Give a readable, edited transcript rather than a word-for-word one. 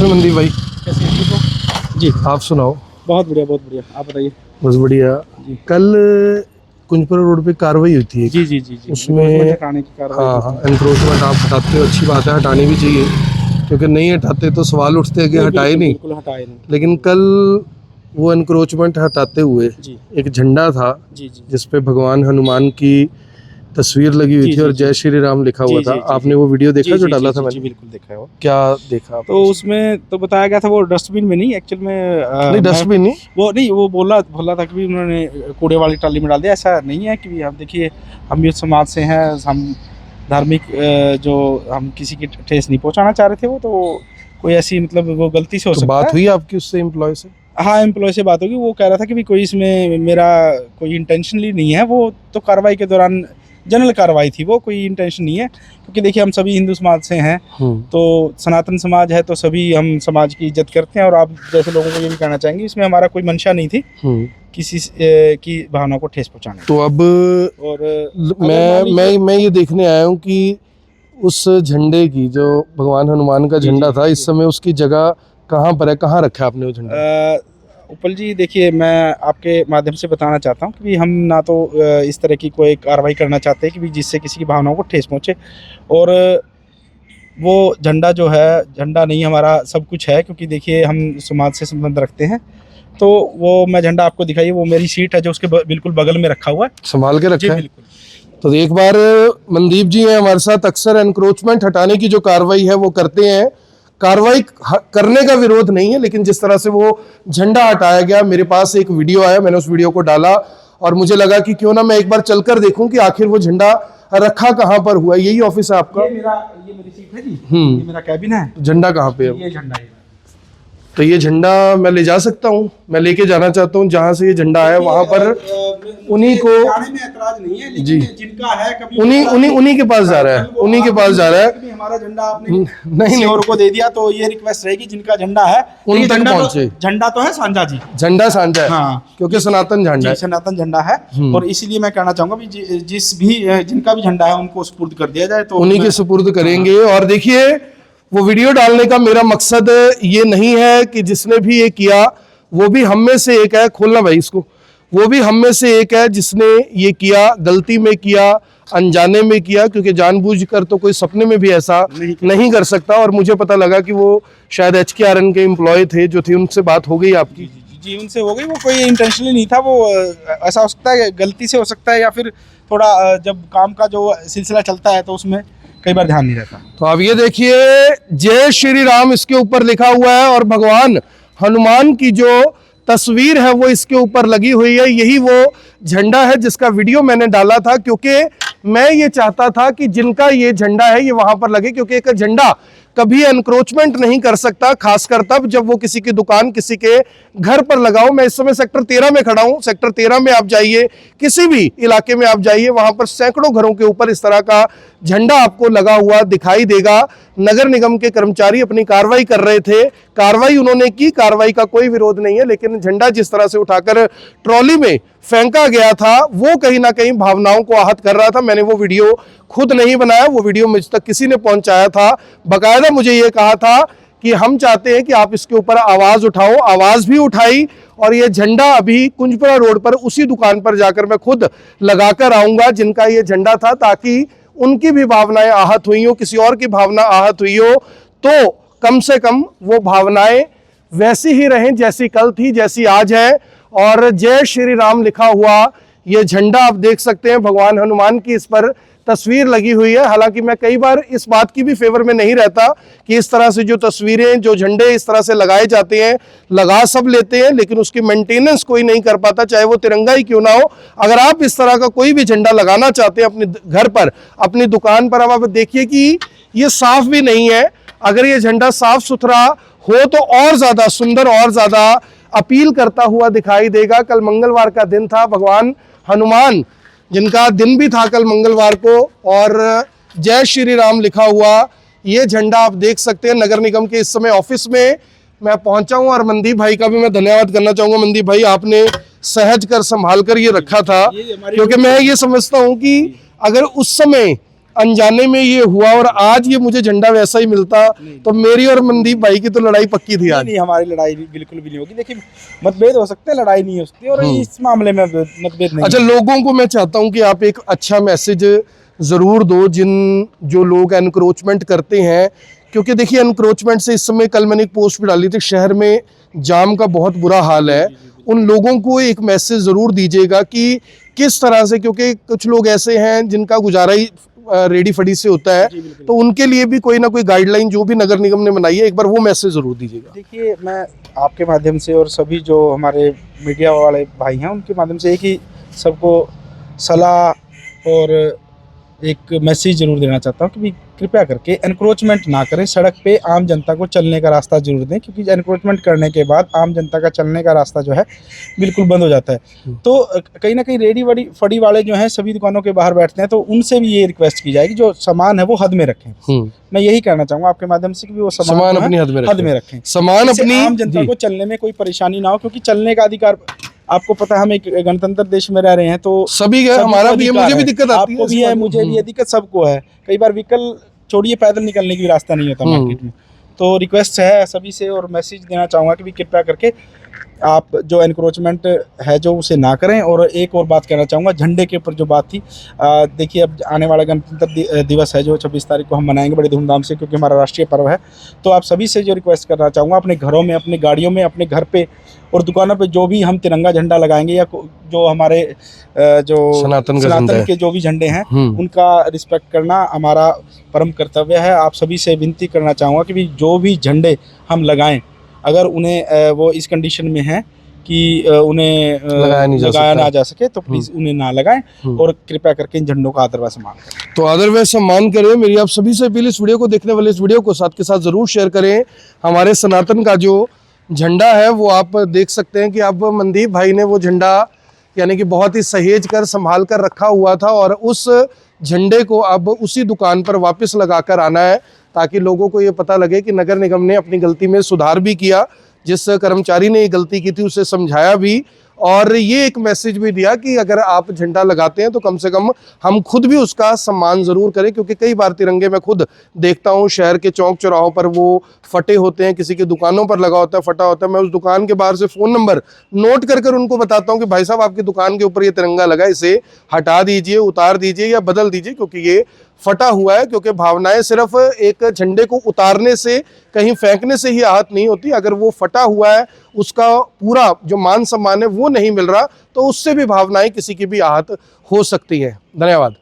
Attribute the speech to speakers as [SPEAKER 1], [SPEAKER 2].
[SPEAKER 1] मनदीप भाई
[SPEAKER 2] कैसे ठीक हो? जी
[SPEAKER 1] आप सुनाओ।
[SPEAKER 2] बहुत बढ़िया आप बताइए।
[SPEAKER 1] बस बढ़िया।
[SPEAKER 2] जी।
[SPEAKER 1] कल कुंजपुरा रोड पे कार्रवाई हुई थी
[SPEAKER 2] जी जी जी जी
[SPEAKER 1] उसमें
[SPEAKER 2] एनक्रोचमेंट हटाने की कार्रवाई
[SPEAKER 1] हाँ
[SPEAKER 2] की
[SPEAKER 1] हाँ
[SPEAKER 2] थी।
[SPEAKER 1] एनक्रोचमेंट आप हटाते हो, अच्छी बात है, हटानी भी चाहिए क्योंकि नहीं हटाते तो सवाल उठते हैं कि
[SPEAKER 2] नहीं,
[SPEAKER 1] हटाए
[SPEAKER 2] बिल्कुल
[SPEAKER 1] नहीं।
[SPEAKER 2] बिल्कुल हटाए नहीं।
[SPEAKER 1] लेकिन कल वो एनक्रोचमेंट हटाते हुए
[SPEAKER 2] जी
[SPEAKER 1] एक झंडा था
[SPEAKER 2] जी जी
[SPEAKER 1] जिसपे भगवान हनुमान की तस्वीर लगी हुई
[SPEAKER 2] जी
[SPEAKER 1] थी
[SPEAKER 2] जी
[SPEAKER 1] और
[SPEAKER 2] जी
[SPEAKER 1] जय श्री राम लिखा हुआ
[SPEAKER 2] जी
[SPEAKER 1] था।
[SPEAKER 2] जी जी
[SPEAKER 1] आपने वो वीडियो देखा
[SPEAKER 2] जी
[SPEAKER 1] जो
[SPEAKER 2] जी
[SPEAKER 1] डाला
[SPEAKER 2] जी
[SPEAKER 1] था
[SPEAKER 2] जी
[SPEAKER 1] मैंने?
[SPEAKER 2] बिल्कुल देखा है वो।
[SPEAKER 1] क्या देखा आपने
[SPEAKER 2] तो
[SPEAKER 1] उसमें?
[SPEAKER 2] उसमें तो बताया गया था वो डस्टबिन में नहीं, एक्चुअल में
[SPEAKER 1] नहीं
[SPEAKER 2] मैं
[SPEAKER 1] डस्टबिन नहीं।
[SPEAKER 2] वो नहीं, वो बोला बोला था कि भी उन्होंने कूड़े वाली ट्राली में डाल दिया। ऐसा नहीं है कि भी हम देखिए, हम भी उस समाज से हैं, हम धार्मिक जो हम किसी की ठेस नहीं पहुंचाना चाह रहे थे। वो तो कोई ऐसी मतलब वो गलती से हो
[SPEAKER 1] तो
[SPEAKER 2] सकता
[SPEAKER 1] बात
[SPEAKER 2] है।
[SPEAKER 1] हुई आपकी उससे एम्प्लॉय से?
[SPEAKER 2] हाँ, एम्प्लॉय से बात होगी। वो कह रहा था कि भी कोई इसमें मेरा कोई इंटेंशनली नहीं है। वो तो कार्रवाई के दौरान जनरल कार्रवाई थी, वो कोई इंटेंशन नहीं है। क्योंकि देखिए हम सभी हिंदू समाज से हैं, तो सनातन समाज है, तो सभी हम समाज की इज्जत करते हैं। और आप जैसे लोगों को ये भी कहना चाहेंगे, इसमें हमारा कोई मंशा नहीं थी किसी की भावना को ठेस पहुंचाने की।
[SPEAKER 1] तो अब
[SPEAKER 2] और
[SPEAKER 1] मैं ये देखने आया हूँ कि उस झंडे की, जो भगवान हनुमान का
[SPEAKER 2] जी,
[SPEAKER 1] झंडा
[SPEAKER 2] जी,
[SPEAKER 1] था,
[SPEAKER 2] जी।
[SPEAKER 1] इस समय उसकी जगह कहाँ पर है, कहाँ रखा है आपने वो झंडा?
[SPEAKER 2] उपल जी देखिए, मैं आपके माध्यम से बताना चाहता हूँ कि भी हम ना तो इस तरह की कोई कार्रवाई करना चाहते हैं कि भी जिससे किसी की भावनाओं को ठेस पहुँचे। और वो झंडा जो है, झंडा नहीं हमारा सब कुछ है। क्योंकि देखिए हम समाज से संबंध रखते हैं। तो वो मैं झंडा आपको दिखाइए, वो मेरी सीट है जो उसके बिल्कुल बगल में रखा हुआ है।
[SPEAKER 1] संभाल के
[SPEAKER 2] जी
[SPEAKER 1] रखा है?
[SPEAKER 2] बिल्कुल।
[SPEAKER 1] तो एक बार मनदीप जी हैं हमारे साथ, अक्सर एनक्रोचमेंट हटाने की जो कार्रवाई है वो करते हैं। कार्रवाई करने का विरोध नहीं है, लेकिन जिस तरह से वो झंडा हटाया गया, मेरे पास एक वीडियो आया, मैंने उस वीडियो को डाला और मुझे लगा कि क्यों ना मैं एक बार चलकर देखूं कि आखिर वो झंडा रखा कहां पर हुआ। यही ऑफिस है आपका?
[SPEAKER 2] ये मेरी सीट है जी। ये मेरा कैबिन है।
[SPEAKER 1] झंडा कहाँ पे है?
[SPEAKER 2] ये झंडा है।
[SPEAKER 1] तो ये झंडा मैं ले जा सकता हूँ? मैं लेके जाना चाहता हूँ जहां से ये झंडा है वहां पर उन्हीं को
[SPEAKER 2] जाने में ऐतराज नहीं है, लेकिन
[SPEAKER 1] जी
[SPEAKER 2] जिनका है कभी
[SPEAKER 1] उन्हीं के पास जा रहा है, उन्हीं के पास जा रहा है।
[SPEAKER 2] कि हमारा झंडा आपने
[SPEAKER 1] नहीं
[SPEAKER 2] किसी और को दे दिया, तो ये रिक्वेस्ट रहेगी जिनका झंडा है
[SPEAKER 1] उन तक पहुंचे।
[SPEAKER 2] झंडा तो है साझा जी,
[SPEAKER 1] झंडा साझा है।
[SPEAKER 2] हाँ,
[SPEAKER 1] क्योंकि सनातन झंडा है,
[SPEAKER 2] सनातन झंडा है। और इसीलिए मैं कहना चाहूंगा भी जिस भी जिनका भी झंडा है उनको सुपुर्द कर दिया जाए, तो
[SPEAKER 1] उन्हीं के सुपुर्द करेंगे। और देखिए, वो वीडियो डालने का मेरा मकसद ये नहीं है कि जिसने भी ये किया वो भी हम में से एक है। खोलना भाई इसको। वो भी हम में से एक है जिसने ये किया, गलती में किया, अनजाने में किया, क्योंकि जानबूझकर तो कोई सपने में भी ऐसा नहीं कर सकता। और मुझे पता लगा कि वो शायद HKRN के एम्प्लॉय थे जो थे, उनसे बात हो गई आपकी?
[SPEAKER 2] जी उनसे हो गई। वो कोई इंटेंशनली नहीं था। वो ऐसा हो सकता है, गलती से हो सकता है, या फिर थोड़ा जब काम का जो सिलसिला चलता है तो उसमें कई बार ध्यान नहीं रहता।
[SPEAKER 1] तो अब ये देखिए, जय श्री राम इसके ऊपर लिखा हुआ है और भगवान हनुमान की जो तस्वीर है वो इसके ऊपर लगी हुई है। यही वो झंडा है जिसका वीडियो मैंने डाला था, क्योंकि मैं ये चाहता था कि जिनका ये झंडा है ये वहां पर लगे। क्योंकि एक झंडा कभी एनक्रोचमेंट नहीं कर सकता, खासकर तब जब वो किसी की दुकान, किसी के घर पर लगाओ। मैं इस समय सेक्टर 13 में खड़ा हूं। सेक्टर 13 में आप जाइए, किसी भी इलाके में आप जाइए, वहां पर सैकड़ों घरों के ऊपर इस तरह का झंडा आपको लगा हुआ दिखाई देगा। नगर निगम के कर्मचारी अपनी कार्रवाई कर रहे थे, कार्रवाई उन्होंने की, कार्रवाई का कोई विरोध नहीं है। लेकिन झंडा जिस तरह से उठाकर ट्रॉली में फेंका गया था वो कहीं ना कहीं भावनाओं को आहत कर रहा था। मैंने वो वीडियो खुद नहीं बनाया, वो वीडियो मुझ तक किसी ने पहुंचाया था। बकायदा मुझे ये कहा था कि हम चाहते हैं कि आप इसके ऊपर आवाज उठाओ। आवाज भी उठाई और ये झंडा अभी कुंजपुरा रोड पर उसी दुकान पर जाकर मैं खुद लगाकर आऊंगा जिनका ये झंडा था, ताकि उनकी भी भावनाएं आहत हुई हो, किसी और की भावना आहत हुई हो तो कम से कम वो भावनाएं वैसी ही रहें जैसी कल थी, जैसी आज है। और जय श्री राम लिखा हुआ ये झंडा आप देख सकते हैं, भगवान हनुमान की इस पर तस्वीर लगी हुई है। हालांकि मैं कई बार इस बात की भी फेवर में नहीं रहता कि इस तरह से जो तस्वीरें, जो झंडे इस तरह से लगाए जाते हैं, लगा सब लेते हैं लेकिन उसकी मेंटेनेंस कोई नहीं कर पाता, चाहे वो तिरंगा ही क्यों ना हो। अगर आप इस तरह का कोई भी झंडा लगाना चाहते हैं अपने घर पर, अपनी दुकान पर, अब आप देखिए कि ये साफ भी नहीं है। अगर ये झंडा साफ सुथरा हो तो और ज्यादा सुंदर, और ज्यादा अपील करता हुआ दिखाई देगा। कल मंगलवार का दिन था, भगवान हनुमान जिनका दिन भी था कल मंगलवार को, और जय श्री राम लिखा हुआ ये झंडा आप देख सकते हैं। नगर निगम के इस समय ऑफिस में मैं पहुंचा हूं और मनदीप भाई का भी मैं धन्यवाद करना चाहूंगा। मनदीप भाई, आपने सहज कर, संभाल कर ये रखा था, क्योंकि मैं ये समझता हूं कि अगर उस समय अनजाने में ये हुआ और आज ये मुझे झंडा वैसा ही मिलता तो मेरी और मनदीप भाई की तो लड़ाई पक्की थी आज।
[SPEAKER 2] नहीं, हमारी लड़ाई बिल्कुल भी नहीं होगी। देखिए, मतभेद हो सकते हैं, लड़ाई नहीं हो सकती, और इस मामले में मतभेद नहीं।
[SPEAKER 1] अच्छा, लोगों को मैं चाहता हूं कि आप एक अच्छा मैसेज जरूर दो जो लोग एनक्रोचमेंट करते हैं, क्योंकि देखिए एनक्रोचमेंट से इस समय, कल मैंने एक पोस्ट भी डाली थी, शहर में जाम का बहुत बुरा हाल है। उन लोगों को एक मैसेज जरूर दीजिएगा कि किस तरह से, क्योंकि कुछ लोग ऐसे हैं जिनका गुजारा ही रेडी फड़ी से होता है, तो उनके लिए भी कोई ना कोई गाइडलाइन जो भी नगर निगम ने बनाई है, एक बार वो मैसेज जरूर दीजिएगा।
[SPEAKER 2] देखिए, मैं आपके माध्यम से और सभी जो हमारे मीडिया वाले भाई हैं उनके माध्यम से एक ही सबको सलाह और एक मैसेज जरूर देना चाहता हूँ कि कृपया करके एनक्रोचमेंट ना करें। सड़क पे आम जनता को चलने का रास्ता जरूर दें, क्योंकि एनक्रोचमेंट करने के बाद आम जनता का चलने का रास्ता जो है बिल्कुल बंद हो जाता है। तो कहीं ना कहीं रेडी वड़ी फड़ी वाले जो हैं सभी दुकानों के बाहर बैठते हैं, तो उनसे भी ये रिक्वेस्ट की जाएगी जो सामान है वो हद में रखें। मैं यही कहना चाहूँगा आपके माध्यम से कि वो सामान
[SPEAKER 1] अपनी हद में
[SPEAKER 2] रखें,
[SPEAKER 1] सामान अपनी,
[SPEAKER 2] आम जनता को चलने में कोई परेशानी ना हो, क्योंकि चलने का अधिकार, आपको पता है हम एक गणतंत्र देश में रह रहे हैं, तो
[SPEAKER 1] सभी का, हमारा भी है, मुझे भी दिक्कत आती है,
[SPEAKER 2] आपको भी है, मुझे भी है, दिक्कत सबको है। कई बार व्हीकल छोड़िए, पैदल निकलने की भी रास्ता नहीं होता मार्केट में। तो रिक्वेस्ट है सभी से, और मैसेज देना चाहूँगा कि कृपया करके आप जो एनक्रोचमेंट है जो उसे ना करें। और एक और बात कहना चाहूँगा, झंडे के ऊपर जो बात थी, देखिए अब आने वाला गणतंत्र दिवस है जो 26 तारीख को हम मनाएंगे बड़े धूमधाम से, क्योंकि हमारा राष्ट्रीय पर्व है। तो आप सभी से जो रिक्वेस्ट करना चाहूँगा, अपने घरों में, अपनी गाड़ियों में, अपने घर पे और दुकानों पे जो भी हम तिरंगा झंडा लगाएंगे, या जो हमारे जो सनातन के जो भी झंडे हैं उनका रिस्पेक्ट करना हमारा परम कर्तव्य है। आप सभी से विनती करना चाहूँगा कि जो भी झंडे हम लगाएं, अगर उन्हें वो इस कंडीशन में है कि उन्हें लगाया ना जा सके, तो प्लीज़ उन्हें ना लगाएं, और कृपया करके इन झंडों का आदर व सम्मान करें।
[SPEAKER 1] तो आदर व सम्मान करें। मेरी आप सभी से अपील, इस वीडियो को देखने वाले इस वीडियो को साथ के साथ जरूर शेयर करें। हमारे सनातन का जो झंडा है वो आप देख सकते हैं कि अब मनदीप भाई ने वो झंडा यानी कि बहुत ही सहेज कर संभाल कर रखा हुआ था, और उस झंडे को अब उसी दुकान पर वापस लगा कर आना है, ताकि लोगों को ये पता लगे कि नगर निगम ने अपनी गलती में सुधार भी किया, जिस कर्मचारी ने ये गलती की थी उसे समझाया भी, और ये एक मैसेज भी दिया कि अगर आप झंडा लगाते हैं तो कम से कम हम खुद भी उसका सम्मान ज़रूर करें। क्योंकि कई बार तिरंगे मैं खुद देखता हूँ शहर के चौक चौराहों पर वो फटे होते हैं, किसी की दुकानों पर लगा होता है, फटा होता है। मैं उस दुकान के बाहर से फ़ोन नंबर नोट कर उनको बताता हूँ कि भाई साहब आपकी दुकान के ऊपर ये तिरंगा लगा, इसे हटा दीजिए, उतार दीजिए या बदल दीजिए, क्योंकि ये फटा हुआ है। क्योंकि भावनाएं सिर्फ एक झंडे को उतारने से, कहीं फेंकने से ही आहत नहीं होती। अगर वो फटा हुआ है, उसका पूरा जो मान सम्मान है वो नहीं मिल रहा, तो उससे भी भावनाएं किसी की भी आहत हो सकती हैं। धन्यवाद।